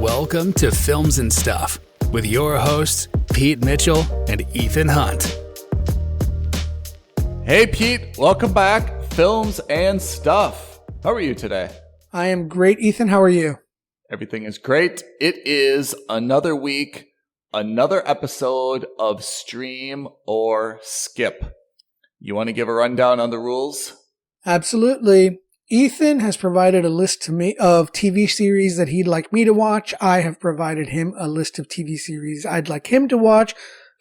Welcome to Films and Stuff with your hosts, Pete Mitchell and Ethan Hunt. Hey Pete, welcome back. Films and Stuff. How are you today? I am great, Ethan. How are you? Everything is great. It is another week, another episode of Stream or Skip. You want to give a rundown on the rules? Absolutely. Ethan has provided a list to me of TV series that he'd like me to watch. I have provided him a list of TV series I'd like him to watch.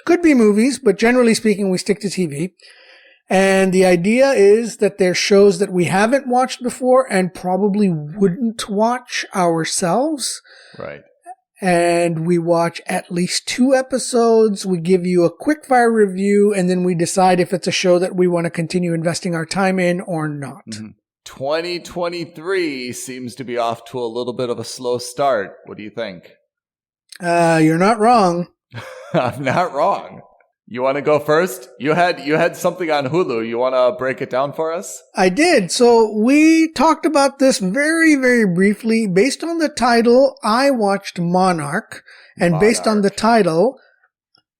Could be movies, but generally speaking, we stick to TV. And the idea is that there's shows that we haven't watched before and probably wouldn't watch ourselves. Right. And we watch at least 2 episodes. We give you a quick fire review, and then we decide if it's a show that we want to continue investing our time in or not. Mm-hmm. 2023 seems to be off to a little bit of a slow start. What do you think? You're not wrong. I'm not wrong. You want to go first? You had something on Hulu. You want to break it down for us? I did. So we talked about this very, very briefly. Based on the title, I watched Monarch. And based on the title,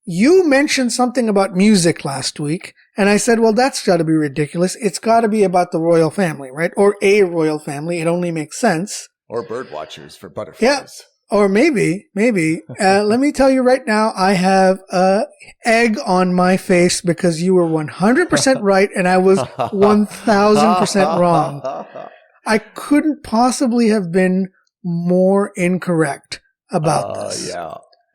you mentioned something about music last week. And I said, well, that's got to be ridiculous. It's got to be about the royal family, right? Or a royal family. It only makes sense. Or bird watchers for butterflies. Yeah. Or maybe. Let me tell you right now, I have egg on my face because you were 100% right and I was 1,000% wrong. I couldn't possibly have been more incorrect about this.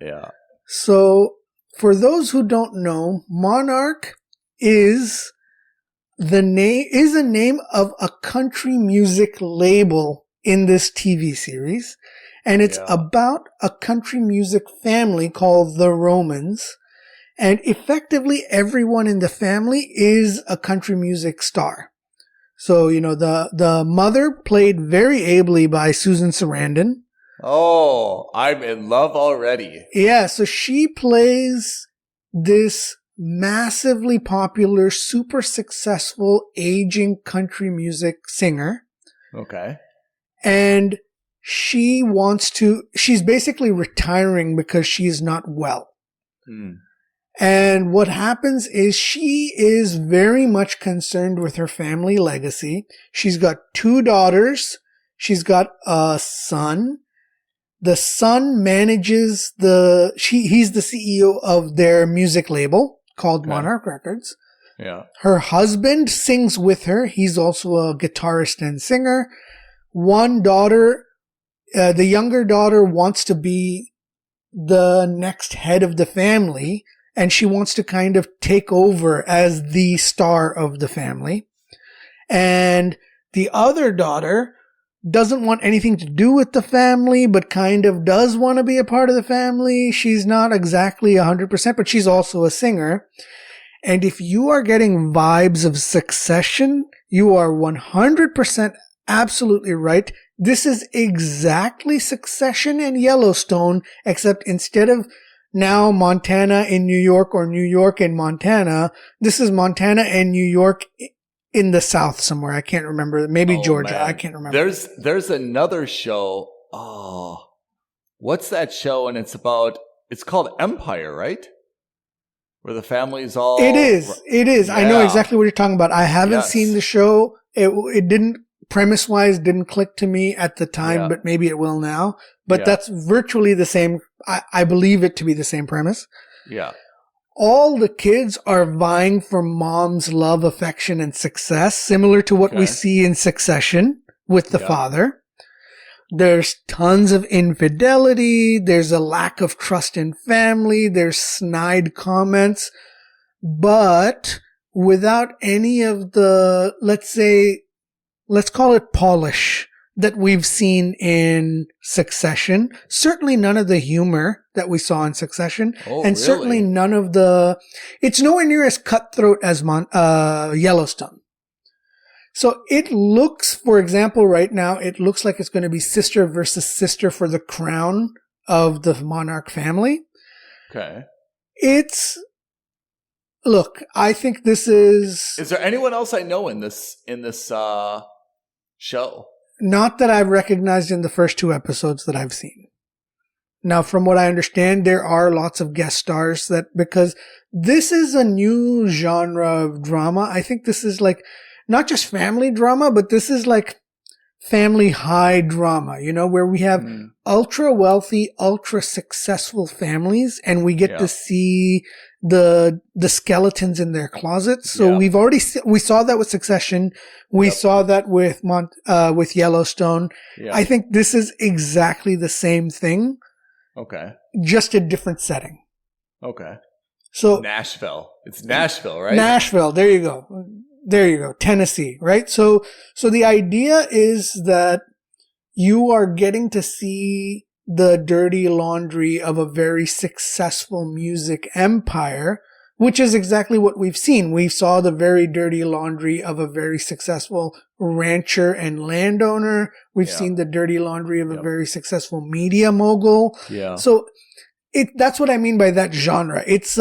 Yeah. So, for those who don't know, Monarch is a name of a country music label in this TV series. And it's about a country music family called the Romans. And effectively everyone in the family is a country music star. So, the mother played very ably by Susan Sarandon. Oh, I'm in love already. Yeah, so she plays this massively popular, super successful, aging country music singer. Okay. And she's basically retiring because she's not well. And what happens is she is very much concerned with her family legacy. She's got 2 daughters. She's got a son. The son manages he's the CEO of their music label called Monarch Records. Yeah. Her husband sings with her. He's also a guitarist and singer. One daughter, the younger daughter wants to be the next head of the family, and she wants to kind of take over as the star of the family. And the other daughter doesn't want anything to do with the family, but kind of does want to be a part of the family. She's not exactly 100%, but she's also a singer. And if you are getting vibes of Succession, you are 100% absolutely right. This is exactly Succession and Yellowstone, except instead of now Montana in New York or New York in Montana, this is Montana and New York in the South somewhere. I can't remember. Maybe Georgia. Man. I can't remember. There's another show. Oh, what's that show? And it's called Empire, right? Where the family's all. It is. Yeah. I know exactly what you're talking about. I haven't seen the show. It didn't. Premise-wise, didn't click to me at the time, but maybe it will now. But that's virtually the same. I believe it to be the same premise. Yeah. All the kids are vying for mom's love, affection, and success, similar to what we see in Succession with the father. There's tons of infidelity. There's a lack of trust in family. There's snide comments. But without any of the, let's call it polish that we've seen in Succession. Certainly none of the humor that we saw in Succession. Oh, and certainly none of it's nowhere near as cutthroat as Yellowstone. So it looks, for example, right now, it looks like it's going to be sister versus sister for the crown of the Monarch family. Okay. Look, I think this is... Is there anyone else I know in this show? Not that I've recognized in the first 2 episodes that I've seen. Now, from what I understand, there are lots of guest stars because this is a new genre of drama. I think this is like not just family drama, but this is like family high drama, where we have ultra wealthy, ultra successful families, and we get to see the skeletons in their closets. So we saw that with Succession. We saw that with Yellowstone. Yep. I think this is exactly the same thing. Okay. Just a different setting. Okay. So Nashville. It's Nashville, right? Nashville. There you go. Tennessee, right? So the idea is that you are getting to see the dirty laundry of a very successful music empire, which is exactly what we've seen. We saw the very dirty laundry of a very successful rancher and landowner. We've seen the dirty laundry of a very successful media mogul. Yeah. So that's what I mean by that genre. It's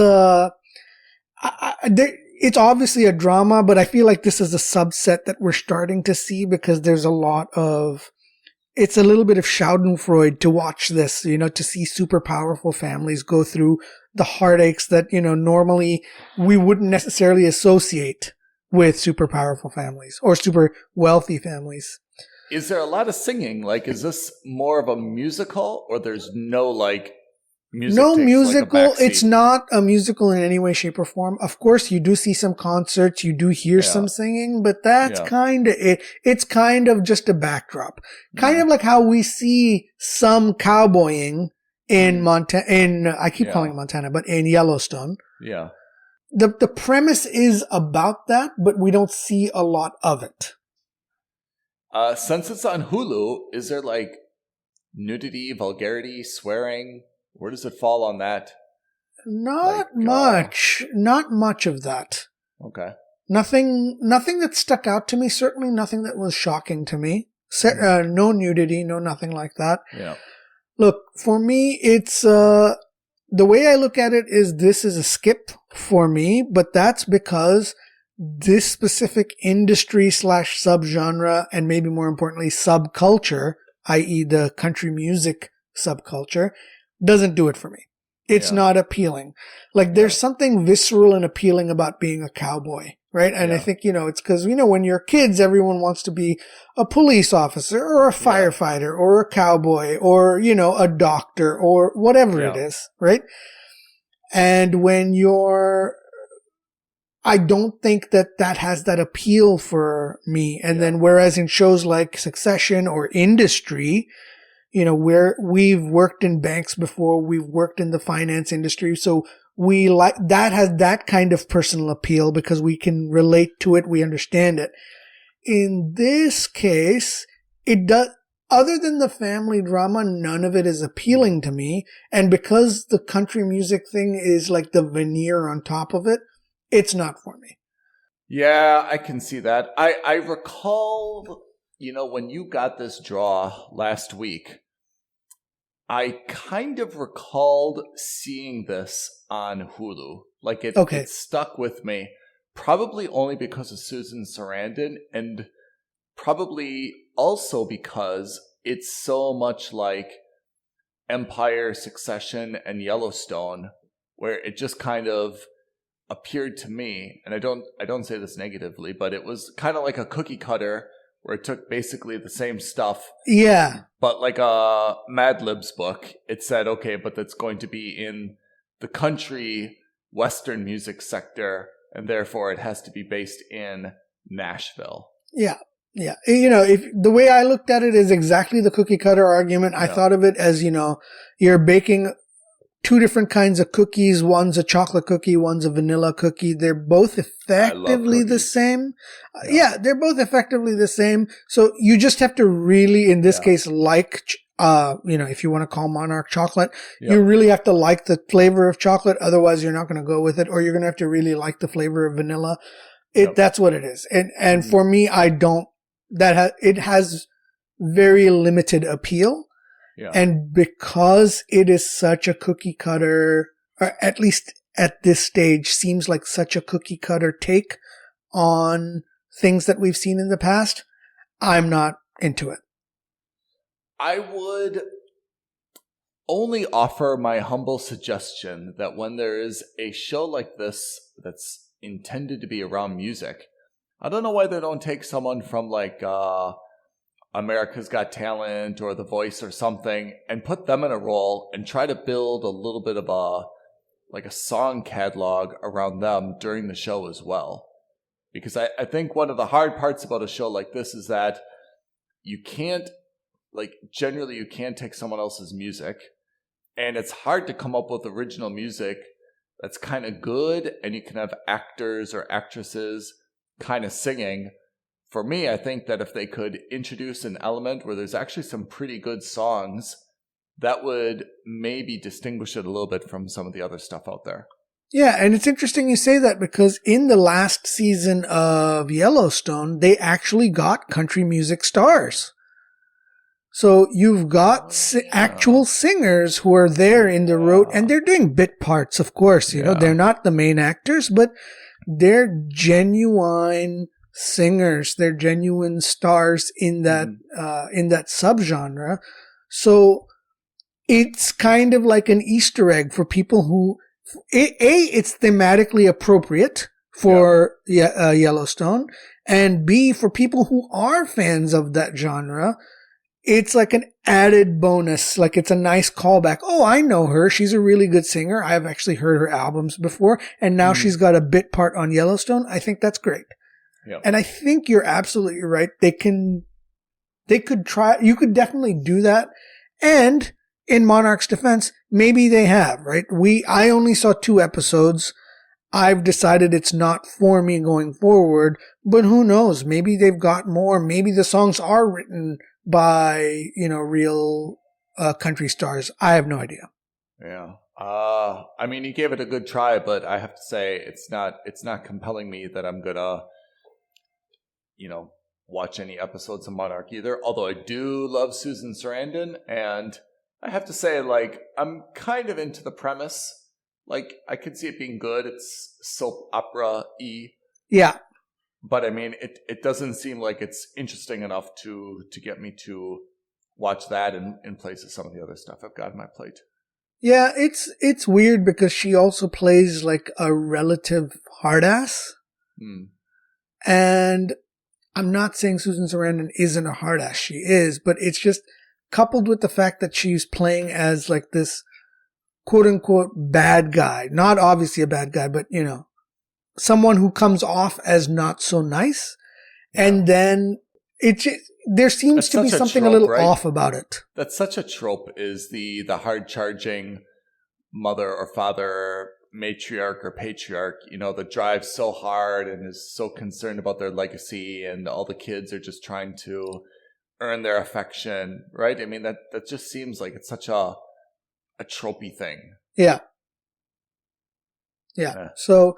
it's obviously a drama, but I feel like this is a subset that we're starting to see because there's it's a little bit of Schadenfreude to watch this, to see super powerful families go through the heartaches that, normally we wouldn't necessarily associate with super powerful families or super wealthy families. Is there a lot of singing? Like, is this more of a musical or there's no music? No musical. It's not a musical in any way, shape, or form. Of course, you do see some concerts. You do hear some singing, but that's kind of it. It's kind of just a backdrop. Kind of like how we see some cowboying in Montana, I keep calling it Montana, but in Yellowstone. Yeah. The premise is about that, but we don't see a lot of it. Since it's on Hulu, is there nudity, vulgarity, swearing? Where does it fall on that? Not much of that. Okay. Nothing that stuck out to me. Certainly nothing that was shocking to me. No nudity, no nothing like that. Yeah. Look, for me, it's, the way I look at it is this is a skip for me, but that's because this specific industry / subgenre, and maybe more importantly, subculture, i.e. the country music subculture, doesn't do it for me. It's not appealing. There's something visceral and appealing about being a cowboy, right? And I think, it's because, when you're kids, everyone wants to be a police officer or a firefighter or a cowboy or, a doctor or whatever it is, right? And when I don't think that has that appeal for me. And then whereas in shows like Succession or Industry, where we've worked in banks before, we've worked in the finance industry. So we that has that kind of personal appeal because we can relate to it. We understand it. In this case, it does, other than the family drama, none of it is appealing to me. And because the country music thing is like the veneer on top of it, it's not for me. Yeah, I can see that. I recall, when you got this draw last week, I kind of recalled seeing this on Hulu. It stuck with me, probably only because of Susan Sarandon, and probably also because it's so much like Empire, Succession, and Yellowstone, where it just kind of appeared to me, and I don't say this negatively, but it was kind of like a cookie cutter where it took basically the same stuff. Yeah. But like a Mad Lib's book, it said, okay, but that's going to be in the country Western music sector, and therefore it has to be based in Nashville. Yeah. Yeah. If the way I looked at it is exactly the cookie cutter argument. I thought of it as, you're baking two different kinds of cookies. One's a chocolate cookie, one's a vanilla cookie. They're both effectively the same. They're both effectively the same. So you just have to really, in this case, if you want to call Monarch chocolate, you really have to like the flavor of chocolate. Otherwise, you're not going to go with it, or you're going to have to really like the flavor of vanilla. That's what it is. And for me, it has very limited appeal. Yeah. And because it is such a cookie cutter, or at least at this stage, seems like such a cookie cutter take on things that we've seen in the past, I'm not into it. I would only offer my humble suggestion that when there is a show like this that's intended to be around music, I don't know why they don't take someone from like America's Got Talent or The Voice or something and put them in a role and try to build a little bit of a song catalog around them during the show as well. Because I think one of the hard parts about a show like this is that you can't take someone else's music, and it's hard to come up with original music that's kind of good, and you can have actors or actresses kind of singing. For me, I think that if they could introduce an element where there's actually some pretty good songs, that would maybe distinguish it a little bit from some of the other stuff out there. Yeah, and it's interesting you say that because in the last season of Yellowstone, they actually got country music stars. So you've got actual singers who are there in the road, and they're doing bit parts, of course. You know, they're not the main actors, but they're genuine singers. They're genuine stars in that subgenre. So it's kind of like an Easter egg for people who, it's thematically appropriate for Yellowstone, and B, for people who are fans of that genre, it's like an added bonus. Like it's a nice callback. Oh, I know her. She's a really good singer. I've actually heard her albums before, and now she's got a bit part on Yellowstone. I think that's great. Yep. And I think you're absolutely right. They could try, you could definitely do that. And in Monarch's defense, maybe they have, right? I only saw 2 episodes. I've decided it's not for me going forward, but who knows? Maybe they've got more. Maybe the songs are written by, real country stars. I have no idea. Yeah. I mean, you gave it a good try, but I have to say it's not compelling me that I'm gonna, watch any episodes of Monarch either. Although I do love Susan Sarandon, and I have to say, like, I'm kind of into the premise. Like, I could see it being good. It's soap opera-y. Yeah. But I mean, it doesn't seem like it's interesting enough to get me to watch that in place of some of the other stuff I've got on my plate. Yeah, it's weird because she also plays like a relative hard ass. And I'm not saying Susan Sarandon isn't a hard ass. She is, but it's just coupled with the fact that she's playing as like this quote unquote bad guy. Not obviously a bad guy, but someone who comes off as not so nice. And then there seems to be something trope, a little off about it. That's such a trope, is the hard charging mother or father, matriarch or patriarch, that drives so hard and is so concerned about their legacy, and all the kids are just trying to earn their affection, right? I mean, that just seems like it's such a tropey thing. Yeah. So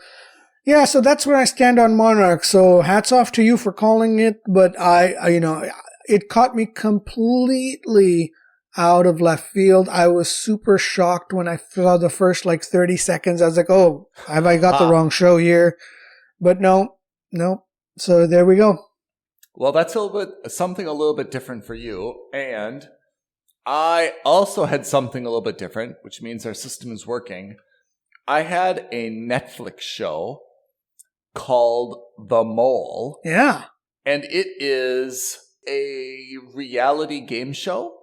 that's where I stand on Monarch. So hats off to you for calling it, but it caught me completely out of left field. I was super shocked when I saw the first 30 seconds. I was like, oh, have I got the wrong show here? But no. So there we go. Well, that's something a little bit different for you. And I also had something a little bit different, which means our system is working. I had a Netflix show called The Mole. Yeah. And it is a reality game show.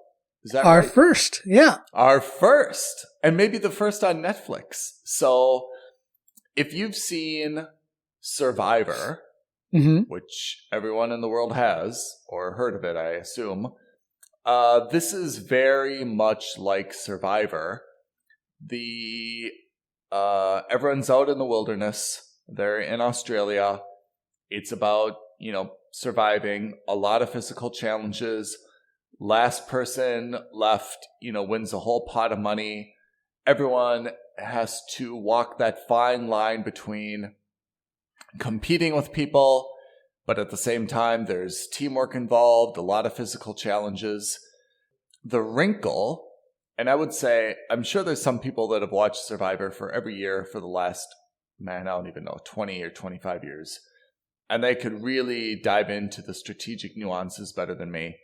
Is that our right? first? Yeah. Our first. And maybe the first on Netflix. So if you've seen Survivor, which everyone in the world has, or heard of it, I assume, this is very much like Survivor. Everyone's out in the wilderness. They're in Australia. It's about, surviving, a lot of physical challenges. Last person left, wins a whole pot of money. Everyone has to walk that fine line between competing with people, but at the same time, there's teamwork involved, a lot of physical challenges. The wrinkle, and I would say, I'm sure there's some people that have watched Survivor for every year for the last, I don't even know, 20 or 25 years. And they could really dive into the strategic nuances better than me.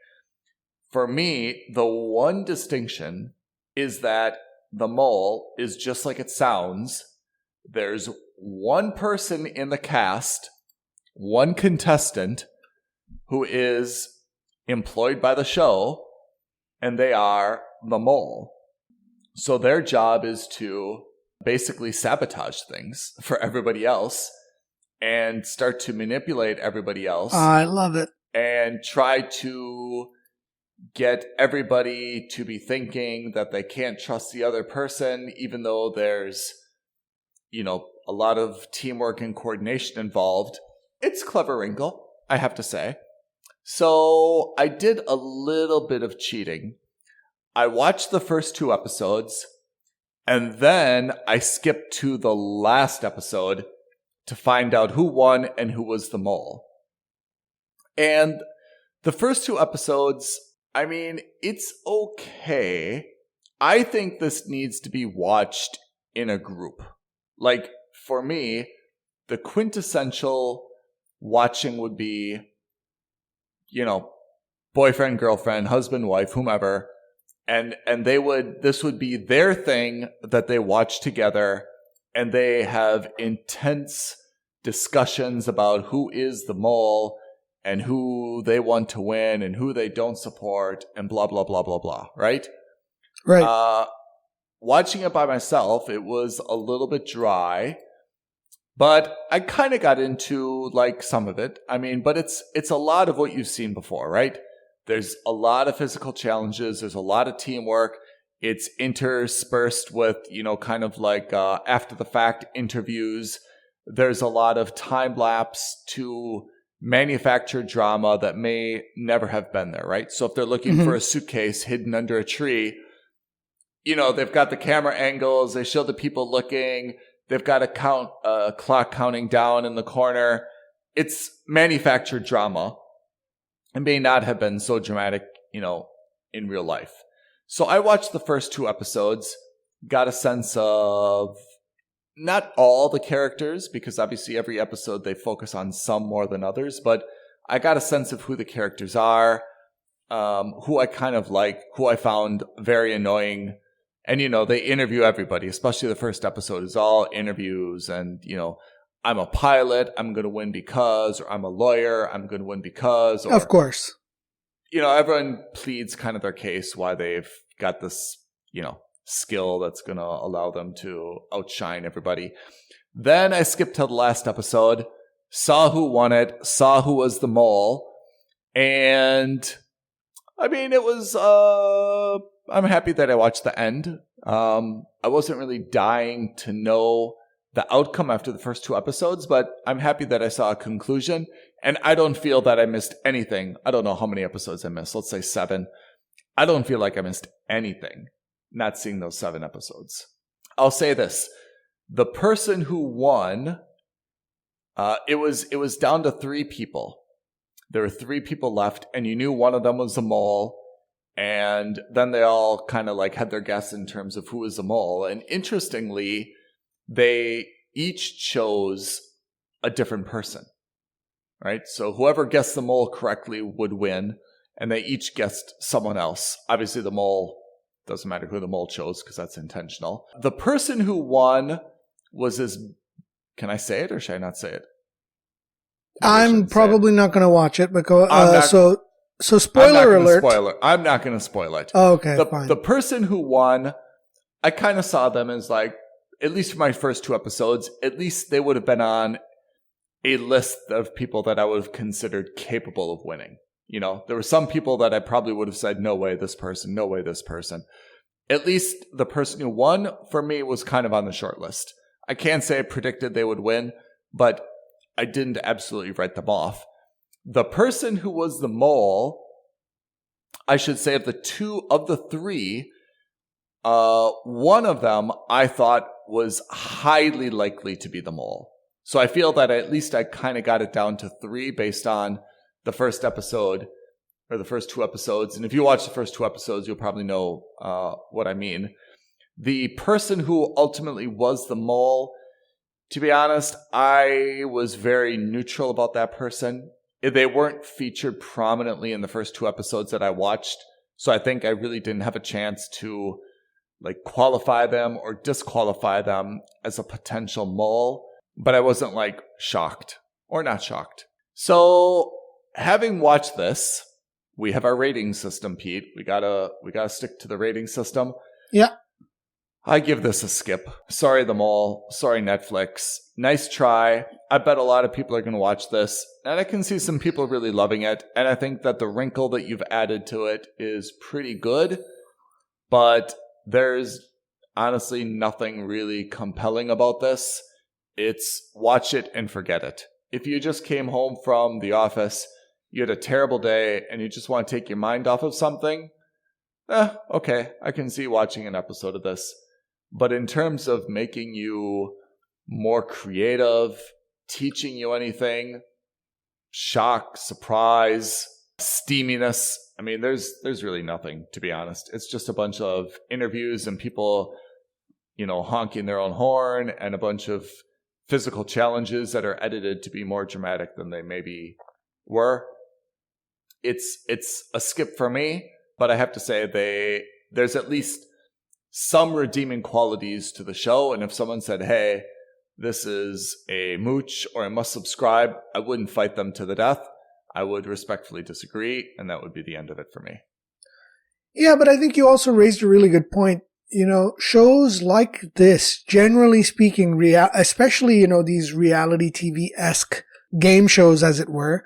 For me, the one distinction is that the mole is just like it sounds. There's one person in the cast, one contestant, who is employed by the show, and they are the mole. So their job is to basically sabotage things for everybody else and start to manipulate everybody else. I love it. And try to get everybody to be thinking that they can't trust the other person, even though there's, a lot of teamwork and coordination involved. It's clever wrinkle, I have to say. So I did a little bit of cheating. I watched the first 2 episodes, and then I skipped to the last episode to find out who won and who was the mole. And the first 2 episodes, I mean, it's okay. I think this needs to be watched in a group. Like, for me, the quintessential watching would be, boyfriend, girlfriend, husband, wife, whomever. And this would be their thing that they watch together, and they have intense discussions about who is the mole and who they want to win and who they don't support and blah, blah, blah, blah, blah, right? Right. Watching it by myself, it was a little bit dry, but I kind of got into some of it. I mean, but it's a lot of what you've seen before, right? There's a lot of physical challenges. There's a lot of teamwork. It's interspersed with, kind of after the fact interviews. There's a lot of time lapse to manufactured drama that may never have been there, right? So if they're looking for a suitcase hidden under a tree, they've got the camera angles. They show the people looking. They've got a clock counting down in the corner. It's manufactured drama. It may not have been so dramatic, in real life. So I watched the first 2 episodes, got a sense of not all the characters, because obviously every episode they focus on some more than others, but I got a sense of who the characters are, who I kind of like, who I found very annoying. And, they interview everybody, especially the first episode is all interviews. And, I'm a pilot, I'm going to win because, or I'm a lawyer, I'm going to win because. Or, of course. Everyone pleads kind of their case why they've got this, skill that's going to allow them to outshine everybody. Then I skipped to the last episode, saw who won it, saw who was the mole. And, I mean, it was, I'm happy that I watched the end. I wasn't really dying to know the outcome after the first 2 episodes, but I'm happy that I saw a conclusion, and I don't feel that I missed anything. I don't know how many episodes I missed. Let's say 7. I don't feel like I missed anything not seeing those 7 episodes. I'll say this. The person who won, it was down to 3 people. There were 3 people left, and you knew one of them was the mole, and then they all kind of had their guess in terms of who was the mole. And interestingly, they each chose a different person, right? So whoever guessed the mole correctly would win, and they each guessed someone else. Obviously, the mole, doesn't matter who the mole chose because that's intentional. The person who won was this, can I say it or should I not say it? I'm probably not going to watch it because, so spoiler alert. I'm not going to spoil it. Oh, okay, fine. The person who won, I kind of saw them as at least for my first 2 episodes, at least they would have been on a list of people that I would have considered capable of winning. There were some people that I probably would have said, no way this person, no way this person. At least the person who won, for me, was kind of on the short list. I can't say I predicted they would win, but I didn't absolutely write them off. The person who was the mole, I should say of the 3, one of them I thought was highly likely to be the mole. So I feel that at least I kind of got it down to 3 based on the first episode or the first 2 episodes. And if you watch the first 2 episodes, you'll probably know what I mean. The person who ultimately was the mole, to be honest, I was very neutral about that person. They weren't featured prominently in the first 2 episodes that I watched. So I think I really didn't have a chance to like qualify them or disqualify them as a potential mole, but I wasn't like shocked or not shocked. So having watched this, we have our rating system, Pete. We gotta stick to the rating system. Yeah. I give this a skip. Sorry, the mole. Sorry, Netflix. Nice try. I bet a lot of people are going to watch this, and I can see some people really loving it. And I think that the wrinkle that you've added to it is pretty good, but there's honestly nothing really compelling about this. It's watch it and forget it. If you just came home from the office, you had a terrible day, and you just want to take your mind off of something, okay, I can see watching an episode of this. But in terms of making you more creative, teaching you anything, shock, surprise, steaminess, I mean, there's really nothing, to be honest. It's just a bunch of interviews and people, honking their own horn, and a bunch of physical challenges that are edited to be more dramatic than they maybe were. It's a skip for me, but I have to say there's at least some redeeming qualities to the show. And if someone said, hey, this is a mooch or a must subscribe, I wouldn't fight them to the death. I would respectfully disagree, and that would be the end of it for me. Yeah, but I think you also raised a really good point. Shows like this, generally speaking, especially, these reality TV-esque game shows, as it were,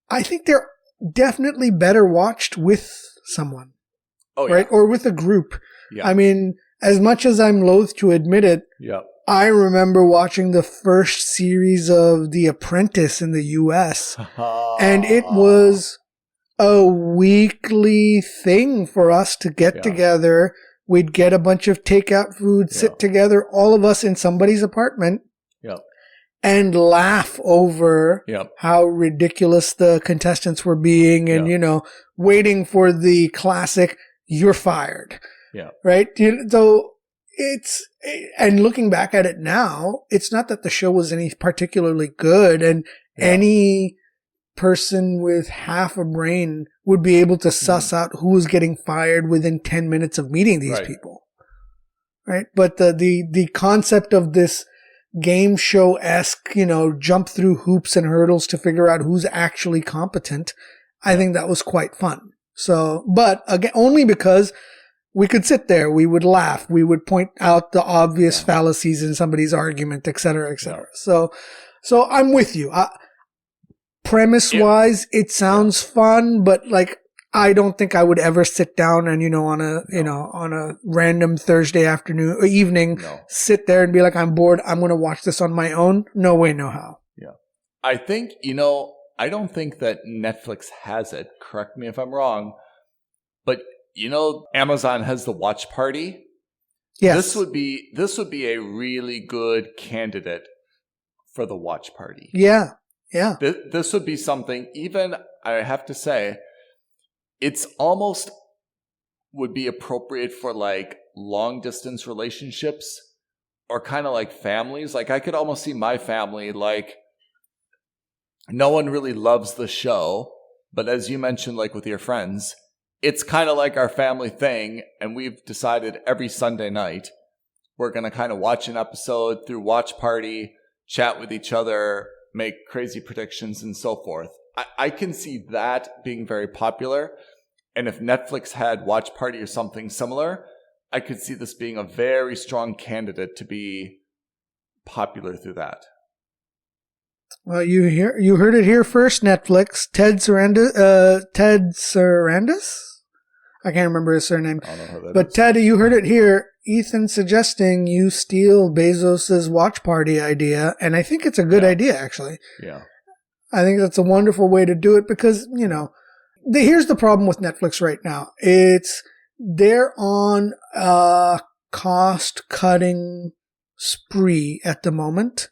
I think they're definitely better watched with someone. Oh, yeah. Right? Or with a group. Yeah. I mean, as much as I'm loath to admit it, yeah. I remember watching the first series of The Apprentice in the US, and it was a weekly thing for us to get together. We'd get a bunch of takeout food, sit together, all of us in somebody's apartment, and laugh over how ridiculous the contestants were being, and, waiting for the classic, you're fired. Yeah. Right? So and looking back at it now, it's not that the show was any particularly good, and any person with half a brain would be able to suss out who was getting fired within 10 minutes of meeting these people. Right? But the concept of this game show-esque, jump through hoops and hurdles to figure out who's actually competent, I think that was quite fun. So, but again, only because we could sit there, we would laugh, we would point out the obvious fallacies in somebody's argument, et cetera, et cetera. So I'm with you. Premise-wise, it sounds fun, but I don't think I would ever sit down and, on a random Thursday afternoon or evening, sit there and be like, I'm bored, I'm going to watch this on my own. No way, no how. Yeah. I think, I don't think that Netflix has it. Correct me if I'm wrong. But, Amazon has the watch party. Yes. This would be a really good candidate for the watch party. Yeah. Yeah. This would be something, even, I have to say, it's almost would be appropriate for long distance relationships or kind of like families. I could almost see my family, no one really loves the show, but as you mentioned, with your friends, it's kind of like our family thing. And we've decided every Sunday night, we're going to kind of watch an episode through watch party, chat with each other, make crazy predictions and so forth. I can see that being very popular. And if Netflix had watch party or something similar, I could see this being a very strong candidate to be popular through that. Well, you heard it here first, Netflix. Ted Sarandis? I can't remember his surname. I don't know who that but is. Ted, you heard it here. Ethan suggesting you steal Bezos's watch party idea, and I think it's a good idea, actually. Yeah. I think that's a wonderful way to do it because, here's the problem with Netflix right now. They're on a cost-cutting spree at the moment,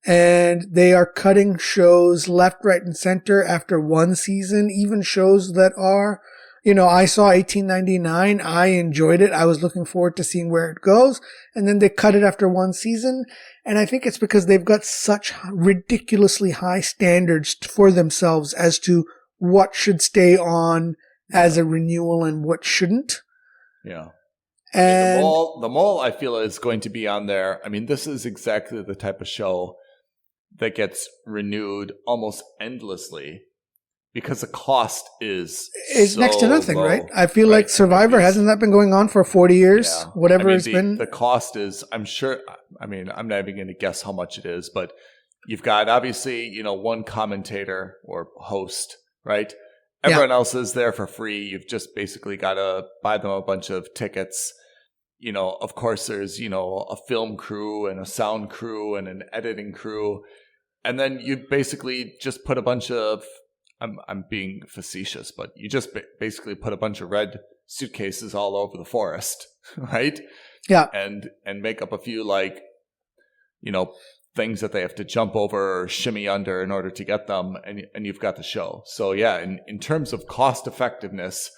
and they are cutting shows left, right, and center after one season, even shows that are, I saw 1899. I enjoyed it. I was looking forward to seeing where it goes. And then they cut it after one season. And I think it's because they've got such ridiculously high standards for themselves as to what should stay on as a renewal and what shouldn't. Yeah. And the mole, I feel, is going to be on there. I mean, this is exactly the type of show that gets renewed almost endlessly because the cost is so next to nothing, low, right? I feel like Survivor, hasn't that been going on for 40 years? Yeah. Whatever it's been. The cost is, I'm sure, I mean, I'm not even going to guess how much it is, but you've got obviously, one commentator or host, right? Everyone else is there for free. You've just basically got to buy them a bunch of tickets. Of course, there's, a film crew and a sound crew and an editing crew. And then you basically just put a bunch of, I'm being facetious, but you just basically put a bunch of red suitcases all over the forest, right? Yeah. And make up a few things that they have to jump over or shimmy under in order to get them, and you've got the show. So yeah, in terms of cost effectiveness,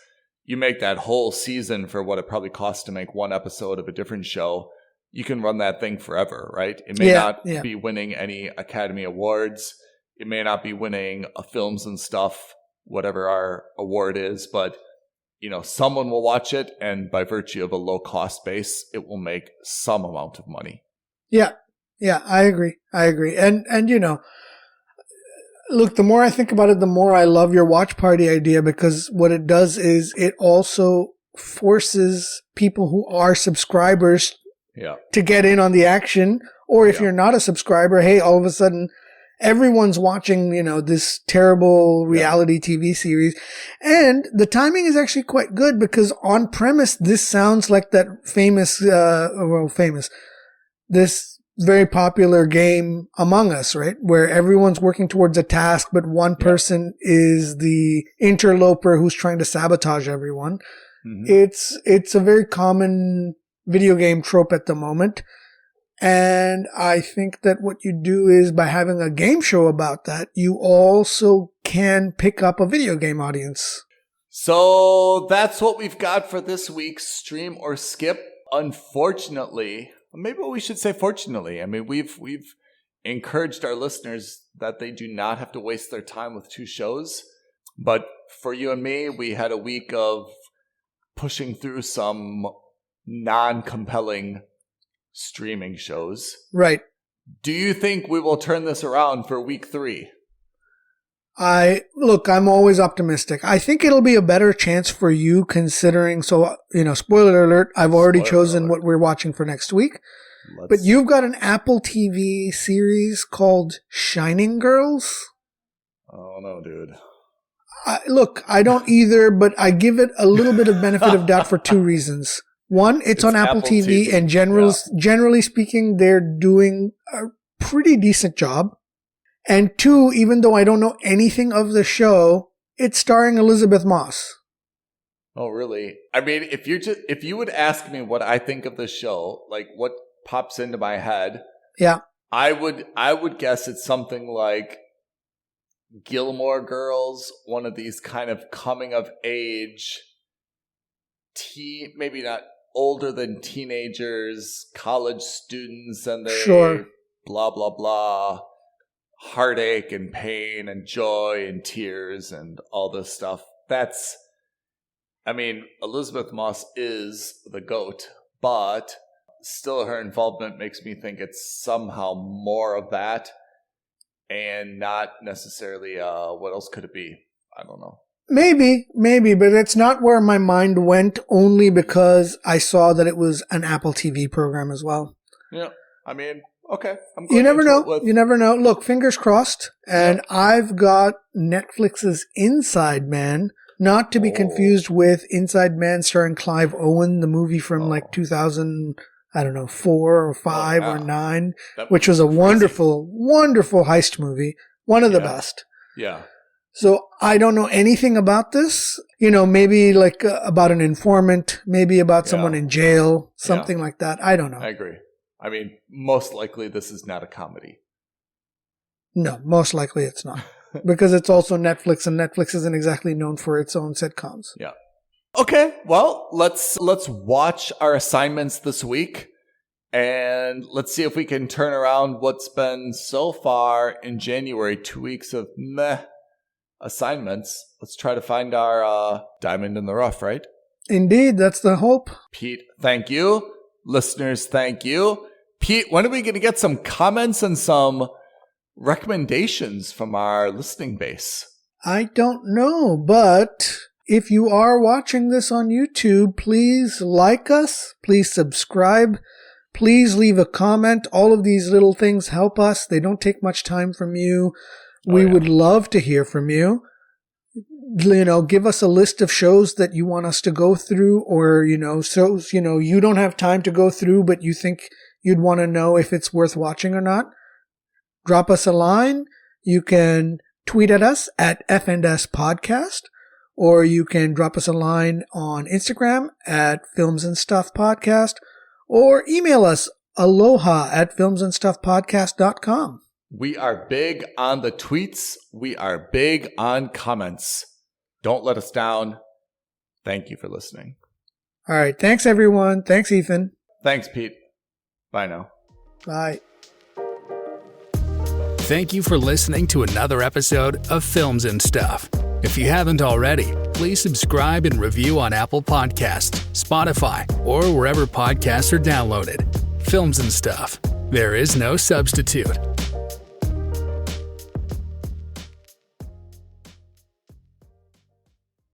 you make that whole season for what it probably costs to make one episode of a different show. You can run that thing forever, right? It may not be winning any Academy Awards. It may not be winning a films and stuff, whatever our award is, but someone will watch it, and by virtue of a low cost base, it will make some amount of money. Yeah. Yeah, I agree. And look, the more I think about it, the more I love your watch party idea, because what it does is it also forces people who are subscribers to get in on the action. Or if you're not a subscriber, hey, all of a sudden everyone's watching, this terrible reality TV series. And the timing is actually quite good, because on premise, this sounds like that this very popular game Among Us, right? Where everyone's working towards a task, but one person is the interloper who's trying to sabotage everyone. Mm-hmm. It's a very common video game trope at the moment. And I think that what you do is, by having a game show about that, you also can pick up a video game audience. So that's what we've got for this week's Stream or Skip. Unfortunately, maybe we should say fortunately. I mean, we've encouraged our listeners that they do not have to waste their time with two shows. But for you and me, we had a week of pushing through some non-compelling streaming shows. Right. Do you think we will turn this around for week 3? I'm always optimistic. I think it'll be a better chance for you, considering, spoiler alert, I've already chosen what we're watching for next week. But you've got an Apple TV series called Shining Girls. Oh no, dude. I don't either, but I give it a little bit of benefit of doubt for 2 reasons. One, it's on Apple TV, and generally speaking, they're doing a pretty decent job. And 2, even though I don't know anything of the show, it's starring Elizabeth Moss. Oh, really? I mean, if you would ask me what I think of the show, like what pops into my head, I would guess it's something like Gilmore Girls, one of these kind of coming of age, maybe not older than teenagers, college students, and they blah blah blah. Heartache and pain and joy and tears and all this stuff. Elizabeth Moss is the GOAT, but still her involvement makes me think it's somehow more of that and not necessarily, what else could it be? I don't know. Maybe, but it's not where my mind went, only because I saw that it was an Apple TV program as well. Yeah, okay. You never know. Look, fingers crossed. And I've got Netflix's Inside Man, not to be confused with Inside Man starring Clive Owen, the movie from 2004 or 5 or 9, which was a wonderful, wonderful heist movie. One of the best. Yeah. So I don't know anything about this. Maybe about an informant, maybe about someone in jail, something like that. I don't know. I agree. Most likely this is not a comedy. No, most likely it's not. Because it's also Netflix, and Netflix isn't exactly known for its own sitcoms. Yeah. Okay, well, let's watch our assignments this week, and let's see if we can turn around what's been so far in January, 2 weeks of meh assignments. Let's try to find our diamond in the rough, right? Indeed, that's the hope. Pete, thank you. Listeners, thank you. Pete, when are we going to get some comments and some recommendations from our listening base? I don't know, but if you are watching this on YouTube, please like us, please subscribe, please leave a comment. All of these little things help us. They don't take much time from you. We would love to hear from you. Give us a list of shows that you want us to go through, or, shows, you don't have time to go through, but you think you'd want to know if it's worth watching or not. Drop us a line. You can tweet at us at F&S Podcast, or you can drop us a line on Instagram at Films and Stuff Podcast, or email us aloha at filmsandstuffpodcast.com. We are big on the tweets. We are big on comments. Don't let us down. Thank you for listening. All right. Thanks, everyone. Thanks, Ethan. Thanks, Pete. Bye now. Bye. Thank you for listening to another episode of Films and Stuff. If you haven't already, please subscribe and review on Apple Podcasts, Spotify, or wherever podcasts are downloaded. Films and Stuff. There is no substitute.